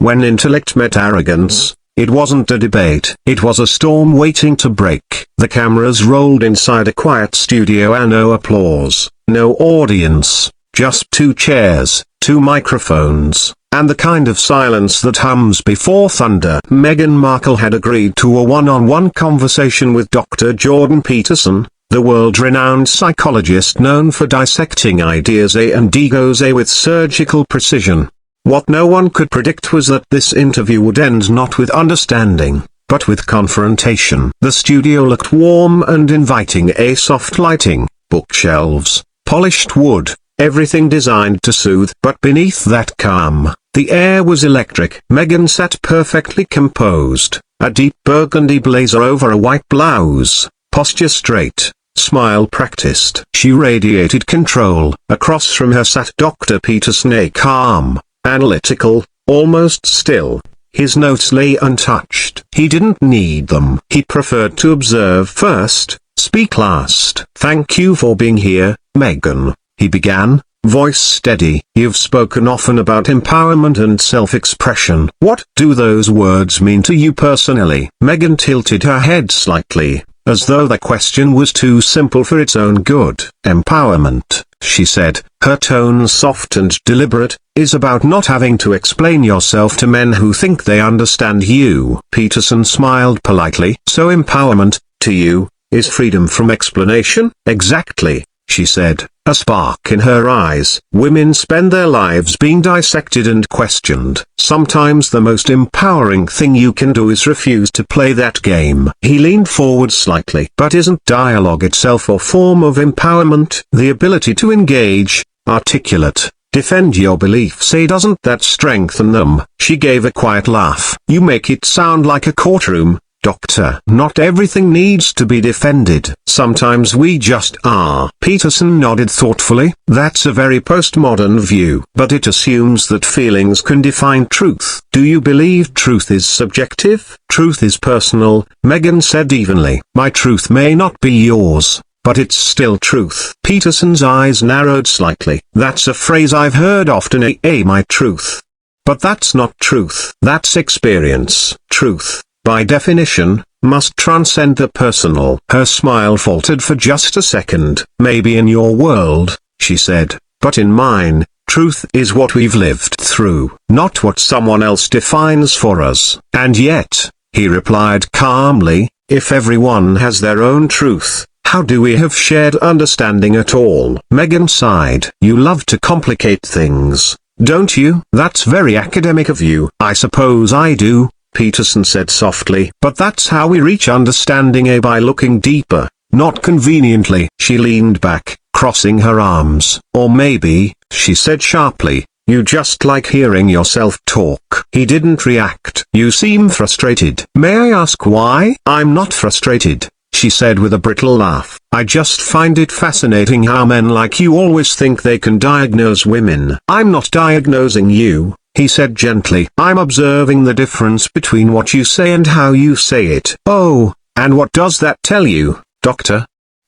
When intellect met arrogance, it wasn't a debate. It was a storm waiting to break. The cameras rolled inside a quiet studio and no applause, no audience, just two chairs, two microphones, and the kind of silence that hums before thunder. Meghan Markle had agreed to a one-on-one conversation with Dr. Jordan Peterson, the world-renowned psychologist known for dissecting ideas and egos with surgical precision. What no one could predict was that this interview would end not with understanding, but with confrontation. The studio looked warm and inviting, a soft lighting, bookshelves, polished wood, everything designed to soothe. But beneath that calm, the air was electric. Meghan sat perfectly composed, a deep burgundy blazer over a white blouse, posture straight, smile practiced. She radiated control. Across from her sat Dr. Peterson, a calm, analytical, almost still. His notes lay untouched. He didn't need them. He preferred to observe first, speak last. "Thank you for being here, Meghan," he began, voice steady. "You've spoken often about empowerment and self-expression. What do those words mean to you personally?" Meghan tilted her head slightly, as though the question was too simple for its own good. "Empowerment," she said, her tone soft and deliberate, "is about not having to explain yourself to men who think they understand you." Peterson smiled politely. "So empowerment, to you, is freedom from explanation?" "Exactly," she said, a spark in her eyes. "Women spend their lives being dissected and questioned. Sometimes the most empowering thing you can do is refuse to play that game." He leaned forward slightly. "But isn't dialogue itself a form of empowerment? The ability to engage, articulate, defend your beliefs, doesn't that strengthen them?" She gave a quiet laugh. "You make it sound like a courtroom, Doctor. Not everything needs to be defended. Sometimes we just are." Peterson nodded thoughtfully. "That's a very postmodern view. But it assumes that feelings can define truth." "Do you believe truth is subjective?" "Truth is personal," Meghan said evenly. "My truth may not be yours, but it's still truth." Peterson's eyes narrowed slightly. "That's a phrase I've heard often, my truth. But that's not truth. That's experience. Truth, by definition, must transcend the personal." Her smile faltered for just a second. "Maybe in your world," she said, "but in mine, truth is what we've lived through, not what someone else defines for us." "And yet," he replied calmly, "if everyone has their own truth, how do we have shared understanding at all?" Meghan sighed. "You love to complicate things, don't you?" "That's very academic of you." "I suppose I do," Peterson said softly. "But that's how we reach understanding, by looking deeper, not conveniently." She leaned back, crossing her arms. "Or maybe," she said sharply, "you just like hearing yourself talk." He didn't react. "You seem frustrated." "May I ask why?" "I'm not frustrated," she said with a brittle laugh. "I just find it fascinating how men like you always think they can diagnose women." "I'm not diagnosing you," he said gently. "I'm observing the difference between what you say and how you say it." "Oh, and what does that tell you, Doctor?"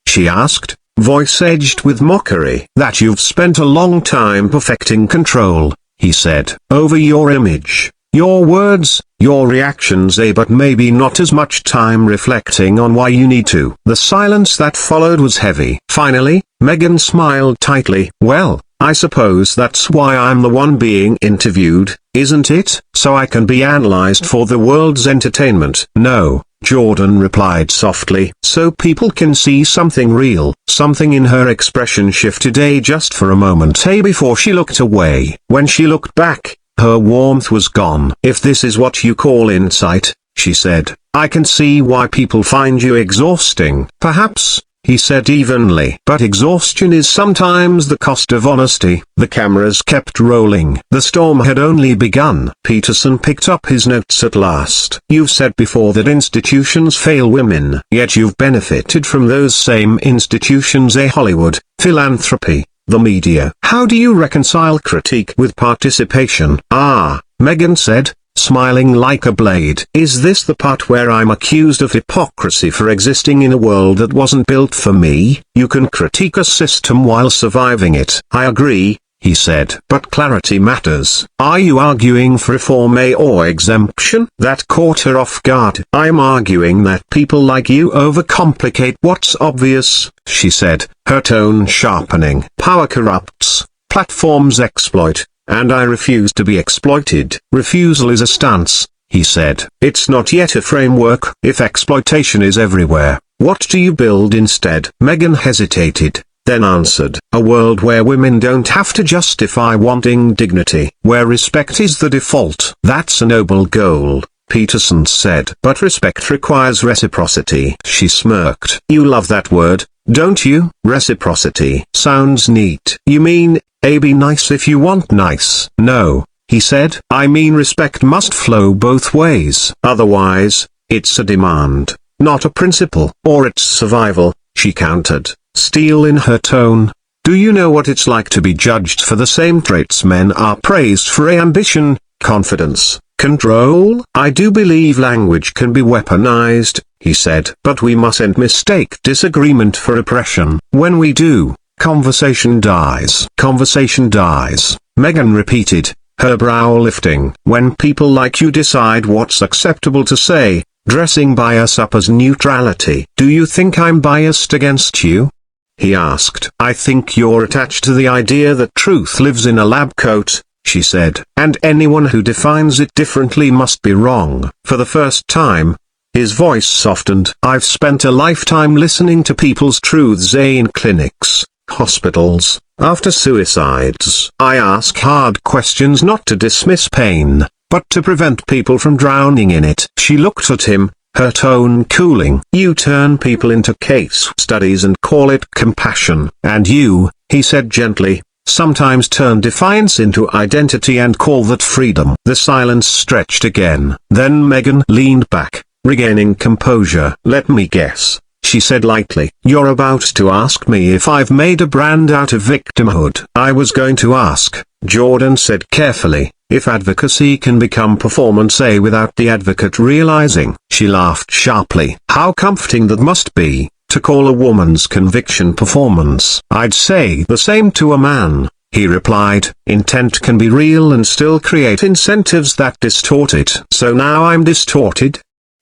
she asked, voice edged with mockery. "That you've spent a long time perfecting control," he said, "over your image, your words, your reactions, but maybe not as much time reflecting on why you need to." The silence that followed was heavy. Finally, Meghan smiled tightly. "Well, I suppose that's why I'm the one being interviewed, isn't it? So I can be analyzed for the world's entertainment." "No," Jordan replied softly. "So people can see something real." Something in her expression shifted just for a moment before she looked away. When she looked back, her warmth was gone. "If this is what you call insight," she said, "I can see why people find you exhausting." "Perhaps," he said evenly. "But exhaustion is sometimes the cost of honesty." The cameras kept rolling. The storm had only begun. Peterson picked up his notes at last. "You've said before that institutions fail women. Yet you've benefited from those same institutions, Hollywood, philanthropy, the media. How do you reconcile critique with participation?" "Ah," Meghan said, smiling like a blade. "Is this the part where I'm accused of hypocrisy for existing in a world that wasn't built for me?" "You can critique a system while surviving it." "I agree, he said. But clarity matters. Are you arguing for reform or exemption? That caught her off guard. I'm arguing that people like you overcomplicate what's obvious, she said, her tone sharpening. Power corrupts, platforms exploit, and I refuse to be exploited. Refusal is a stance, he said. It's not yet a framework. If exploitation is everywhere, what do you build instead? Meghan hesitated, then answered, a world where women don't have to justify wanting dignity, where respect is the default. That's a noble goal, Peterson said. But respect requires reciprocity. She smirked. You love that word, don't you? Reciprocity. Sounds neat. You mean, be nice if you want nice? No, he said. I mean respect must flow both ways. Otherwise, it's a demand, not a principle. Or it's survival, she countered, steel in her tone. Do you know what it's like to be judged for the same traits men are praised for? Ambition, confidence, control? I do believe language can be weaponized, he said. But we mustn't mistake disagreement for oppression. When we do, conversation dies. Conversation dies, Meghan repeated, her brow lifting. When people like you decide what's acceptable to say, dressing bias up as neutrality. Do you think I'm biased against you? He asked. I think you're attached to the idea that truth lives in a lab coat, she said. And anyone who defines it differently must be wrong. For the first time, his voice softened. I've spent a lifetime listening to people's truths in clinics, hospitals, after suicides. I ask hard questions not to dismiss pain, but to prevent people from drowning in it. She looked at him, her tone cooling. You turn people into case studies and call it compassion. And you, he said gently, sometimes turn defiance into identity and call that freedom. The silence stretched again. Then Meghan leaned back, regaining composure. Let me guess, she said lightly. You're about to ask me if I've made a brand out of victimhood. I was going to ask, Jordan said carefully, if advocacy can become performance without the advocate realizing. She laughed sharply. How comforting that must be, to call a woman's conviction performance. I'd say the same to a man, he replied. Intent can be real and still create incentives that distort it. So now I'm distorted?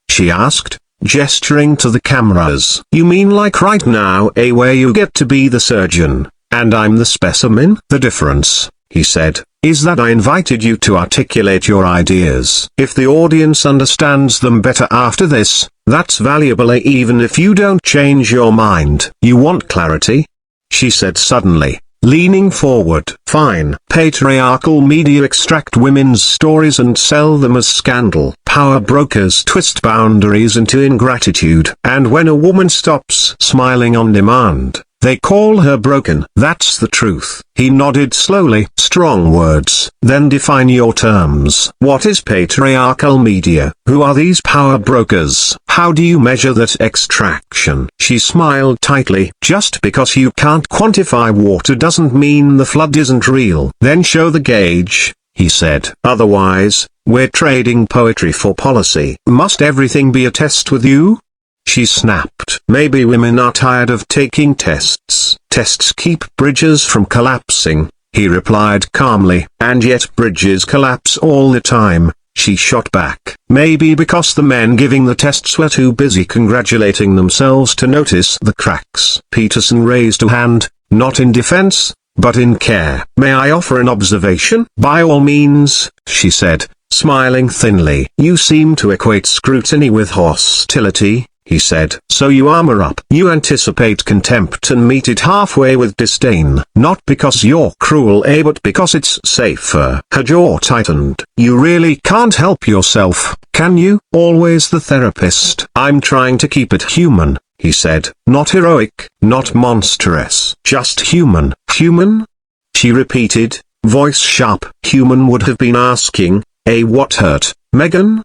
She asked, gesturing to the cameras. You mean like right now, where you get to be the surgeon, and I'm the specimen? The difference, he said, is that I invited you to articulate your ideas. If the audience understands them better after this, that's valuable even if you don't change your mind. You want clarity? She said suddenly, leaning forward. Fine. Patriarchal media extract women's stories and sell them as scandal. Power brokers twist boundaries into ingratitude. And when a woman stops smiling on demand, they call her broken. That's the truth. He nodded slowly. Strong words. Then define your terms. What is patriarchal media? Who are these power brokers? How do you measure that extraction? She smiled tightly. Just because you can't quantify water doesn't mean the flood isn't real. Then show the gauge, he said. Otherwise, we're trading poetry for policy. Must everything be a test with you? She snapped. Maybe women are tired of taking tests. Tests keep bridges from collapsing, he replied calmly. And yet bridges collapse all the time, she shot back. Maybe because the men giving the tests were too busy congratulating themselves to notice the cracks. Peterson raised a hand, not in defense, but in care. May I offer an observation? By all means, she said, smiling thinly. You seem to equate scrutiny with hostility, he said. So you armor up. You anticipate contempt and meet it halfway with disdain. Not because you're cruel, but because it's safer. Her jaw tightened. You really can't help yourself, can you? Always the therapist. I'm trying to keep it human, he said. Not heroic, not monstrous. Just human. Human? She repeated, voice sharp. Human would have been asking, what hurt, Meghan?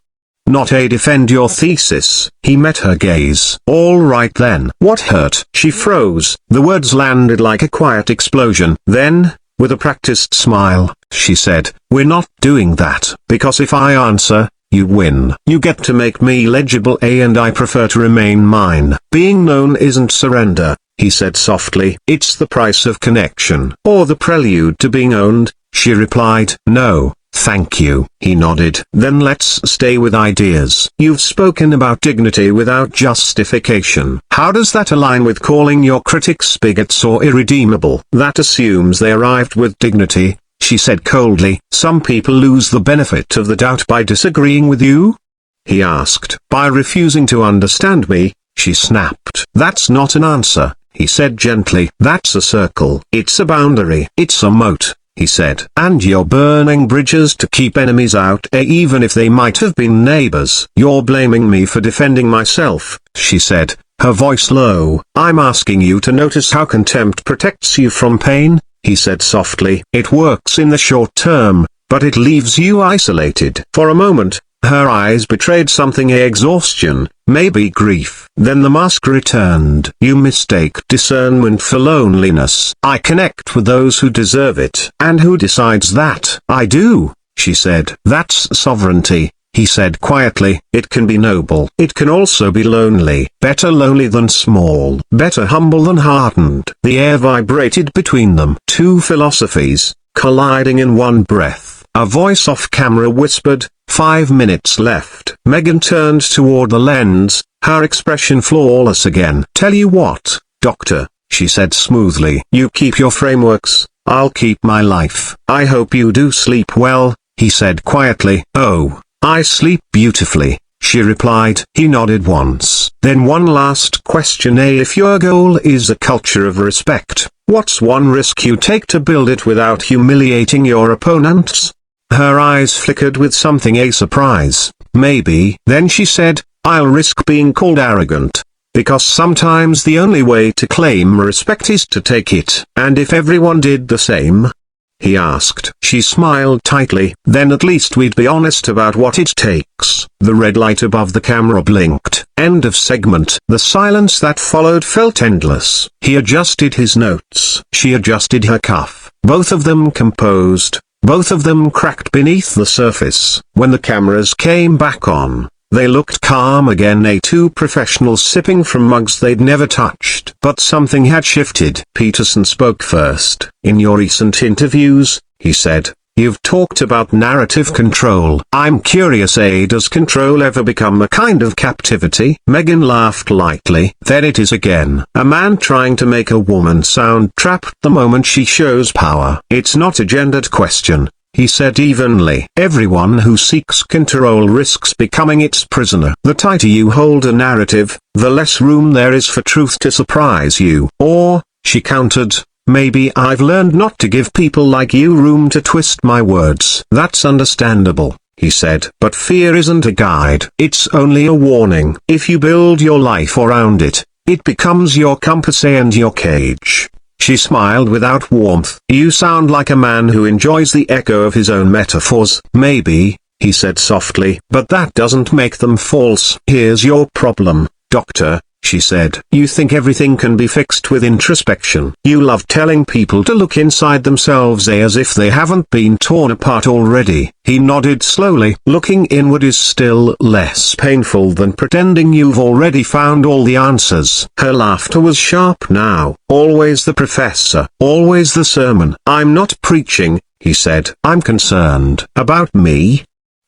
Not defend your thesis. He met her gaze. All right then. What hurt? She froze. The words landed like a quiet explosion. Then, with a practiced smile, she said, we're not doing that. Because if I answer, you win. You get to make me legible, and I prefer to remain mine. Being known isn't surrender, he said softly. It's the price of connection. Or the prelude to being owned, she replied. No, thank you. He nodded. Then let's stay with ideas. You've spoken about dignity without justification. How does that align with calling your critics bigots or irredeemable? That assumes they arrived with dignity, she said coldly. Some people lose the benefit of the doubt by disagreeing with you? He asked. By refusing to understand me, she snapped. That's not an answer, he said gently. That's a circle. It's a boundary. It's a moat, he said. And you're burning bridges to keep enemies out, even if they might have been neighbors. You're blaming me for defending myself, she said, her voice low. I'm asking you to notice how contempt protects you from pain, he said softly. It works in the short term, but it leaves you isolated. For a moment, her eyes betrayed something: exhaustion, maybe grief. Then the mask returned. You mistake discernment for loneliness. I connect with those who deserve it. And who decides that? I do, she said. That's sovereignty, he said quietly. It can be noble. It can also be lonely. Better lonely than small. Better humble than hardened. The air vibrated between them. Two philosophies, colliding in one breath. A voice off camera whispered, 5 minutes left. Meghan turned toward the lens, her expression flawless again. Tell you what, Doctor, she said smoothly. You keep your frameworks, I'll keep my life. I hope you do sleep well, he said quietly. Oh, I sleep beautifully, she replied. He nodded once. Then one last question. If your goal is a culture of respect, what's one risk you take to build it without humiliating your opponents? Her eyes flickered with something, a surprise. Maybe. Then she said, I'll risk being called arrogant. Because sometimes the only way to claim respect is to take it. And if everyone did the same? He asked. She smiled tightly. Then at least we'd be honest about what it takes. The red light above the camera blinked. End of segment. The silence that followed felt endless. He adjusted his notes. She adjusted her cuff. Both of them composed. Both of them cracked beneath the surface. When the cameras came back on, they looked calm again, two professionals sipping from mugs they'd never touched. But something had shifted. Peterson spoke first. In your recent interviews, he said, you've talked about narrative control. I'm curious, does control ever become a kind of captivity? Meghan laughed lightly. Then it is again. A man trying to make a woman sound trapped the moment she shows power. It's not a gendered question, he said evenly. Everyone who seeks control risks becoming its prisoner. The tighter you hold a narrative, the less room there is for truth to surprise you. Or, she countered, maybe I've learned not to give people like you room to twist my words. That's understandable, he said. But fear isn't a guide. It's only a warning. If you build your life around it, it becomes your compass and your cage. She smiled without warmth. You sound like a man who enjoys the echo of his own metaphors. Maybe, he said softly, but that doesn't make them false. Here's your problem, Doctor, she said. You think everything can be fixed with introspection. You love telling people to look inside themselves as if they haven't been torn apart already. He nodded slowly. Looking inward is still less painful than pretending you've already found all the answers. Her laughter was sharp now. Always the professor. Always the sermon. I'm not preaching, he said. I'm concerned. About me?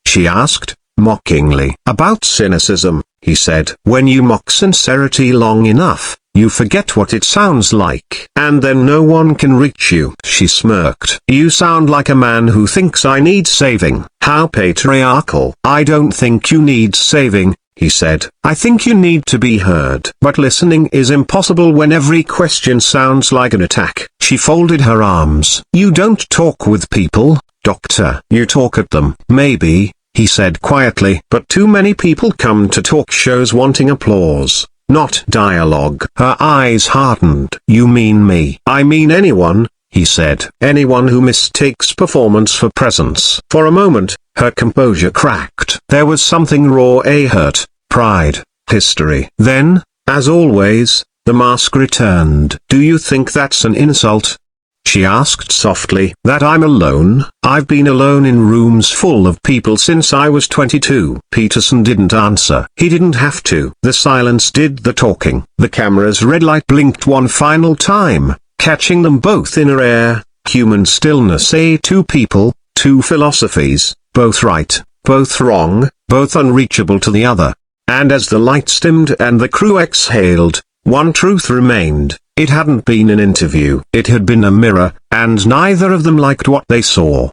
She asked, mockingly. About cynicism, he said. When you mock sincerity long enough, you forget what it sounds like. And then no one can reach you. She smirked. You sound like a man who thinks I need saving. How patriarchal. I don't think you need saving, he said. I think you need to be heard. But listening is impossible when every question sounds like an attack. She folded her arms. You don't talk with people, Doctor. You talk at them. Maybe, he said quietly. But too many people come to talk shows wanting applause, not dialogue. Her eyes hardened. You mean me? I mean anyone, he said. Anyone who mistakes performance for presence. For a moment, her composure cracked. There was something raw, a hurt, pride, history. Then, as always, the mask returned. Do you think that's an insult? she asked softly. That I'm alone. I've been alone in rooms full of people since I was 22. Peterson didn't answer. He didn't have to. The silence did the talking. The camera's red light blinked one final time, catching them both in a rare, human stillness. Two people, two philosophies, both right, both wrong, both unreachable to the other. And as the lights dimmed and the crew exhaled, one truth remained. It hadn't been an interview. It had been a mirror, and neither of them liked what they saw.